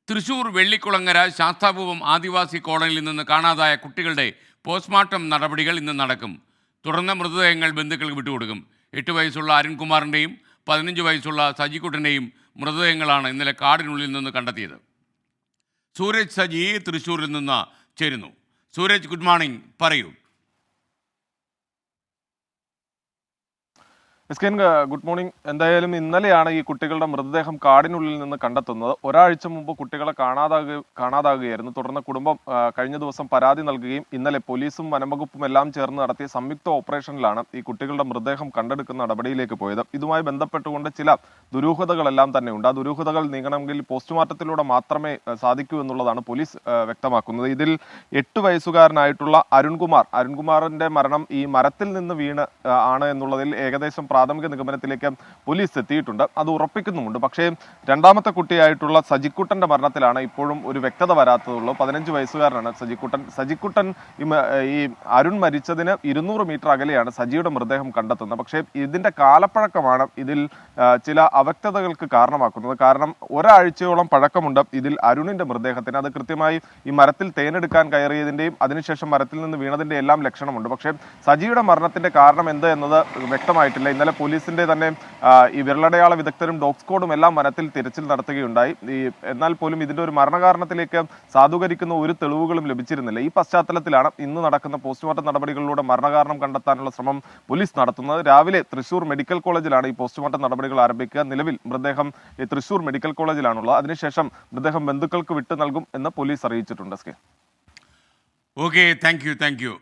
തൃശൂർ വെള്ളിക്കുളങ്ങര ശാസ്താപൂവം ആദിവാസി കോളനിയിൽ നിന്ന് കാണാതായ കുട്ടികളുടെ പോസ്റ്റ്മോർട്ടം നടപടികൾ ഇന്ന് നടക്കും. തുടർന്ന് മൃതദേഹങ്ങൾ ബന്ധുക്കൾക്ക് വിട്ടുകൊടുക്കും. 8 വയസ്സുള്ള അരുൺകുമാറിൻ്റെയും 15 വയസ്സുള്ള സജിക്കുട്ടൻ്റെയും മൃതദേഹങ്ങളാണ് ഇന്നലെ കാടിനുള്ളിൽ നിന്ന് കണ്ടെത്തിയത്. സൂരജ് സജി തൃശ്ശൂരിൽ നിന്ന് ചേരുന്നു. സൂരജ്, ഗുഡ് മോർണിംഗ്, പറയൂ. എസ്കേൻ, ഗുഡ് മോർണിംഗ്. എന്തായാലും ഇന്നലെയാണ് ഈ കുട്ടികളുടെ മൃതദേഹം കാടിനുള്ളിൽ നിന്ന് കണ്ടെത്തുന്നത്. ഒരാഴ്ച മുമ്പ് കുട്ടികളെ കാണാതാകുകയായിരുന്നു. തുടർന്ന് കുടുംബം കഴിഞ്ഞ ദിവസം പരാതി നൽകുകയും ഇന്നലെ പോലീസും വനംവകുപ്പും എല്ലാം ചേർന്ന് നടത്തിയ സംയുക്ത ഓപ്പറേഷനിലാണ് ഈ കുട്ടികളുടെ മൃതദേഹം കണ്ടെടുക്കുന്ന നടപടിയിലേക്ക് പോയത്. ഇതുമായി ബന്ധപ്പെട്ടുകൊണ്ട് ചില ദുരൂഹതകളെല്ലാം തന്നെയുണ്ട്. ആ ദുരൂഹതകൾ നീങ്ങണമെങ്കിൽ പോസ്റ്റ്മോർട്ടത്തിലൂടെ മാത്രമേ സാധിക്കൂ എന്നുള്ളതാണ് പോലീസ് വ്യക്തമാക്കുന്നത്. ഇതിൽ 8 വയസ്സുകാരനായിട്ടുള്ള അരുൺകുമാറിന്റെ മരണം ഈ മരത്തിൽ നിന്ന് വീണ് ആണ് എന്നുള്ളതിൽ ഏകദേശം പ്രാഥമിക നിഗമനത്തിലേക്ക് പോലീസ് എത്തിയിട്ടുണ്ട്. അത് ഉറപ്പിക്കുന്നുമുണ്ട്. പക്ഷേ രണ്ടാമത്തെ കുട്ടിയായിട്ടുള്ള സജിക്കുട്ടന്റെ മരണത്തിലാണ് ഇപ്പോഴും ഒരു വ്യക്തത വരാത്തതുള്ളൂ. 15 വയസ്സുകാരനാണ് സജിക്കുട്ടൻ ഈ അരുൺ മരിച്ചതിന് 200 മീറ്റർ അകലെയാണ് സജിയുടെ മൃതദേഹം കണ്ടെത്തുന്നത്. പക്ഷേ ഇതിന്റെ കാലപ്പഴക്കമാണ് ഇതിൽ ചില അവ്യക്തതകൾക്ക് കാരണമാക്കുന്നത്. കാരണം ഒരാഴ്ചയോളം പഴക്കമുണ്ട് ഇതിൽ അരുണിന്റെ മൃതദേഹത്തിന്. അത് കൃത്യമായി ഈ മരത്തിൽ തേനെടുക്കാൻ കയറിയതിന്റെയും അതിനുശേഷം മരത്തിൽ നിന്ന് വീണതിന്റെ എല്ലാം ലക്ഷണമുണ്ട്. പക്ഷേ സജിയുടെ മരണത്തിന്റെ കാരണം എന്ത് എന്നത് വ്യക്തമായിട്ടില്ല. ഇന്നലെ പോലീസിന്റെ തന്നെ ഈ വിരലടയാള വിദഗ്ധരും ഡോഗ് സ്ക്വാഡും എല്ലാം വനത്തിൽ തിരച്ചിൽ നടത്തുകയുണ്ടായി. എന്നാൽ പോലും ഇതിന്റെ ഒരു മരണകാരണത്തിലേക്ക് സാധൂകരിക്കുന്ന ഒരു തെളിവുകളും ലഭിച്ചിരുന്നില്ല. ഈ പശ്ചാത്തലത്തിലാണ് ഇന്ന് നടക്കുന്ന പോസ്റ്റ്മോർട്ടം നടപടികളിലൂടെ മരണകാരണം കണ്ടെത്താനുള്ള ശ്രമം പോലീസ് നടത്തുന്നത്. രാവിലെ തൃശൂർ മെഡിക്കൽ കോളേജിലാണ് ഈ പോസ്റ്റ്മോർട്ടം നടപടികൾ ആരംഭിക്കുക. നിലവിൽ മൃതദേഹം തൃശൂർ മെഡിക്കൽ കോളേജിലാണുള്ളത്. അതിനുശേഷം മൃതദേഹം ബന്ധുക്കൾക്ക് വിട്ടു നൽകും എന്ന് പോലീസ് അറിയിച്ചിട്ടുണ്ട്. Okay, thank you.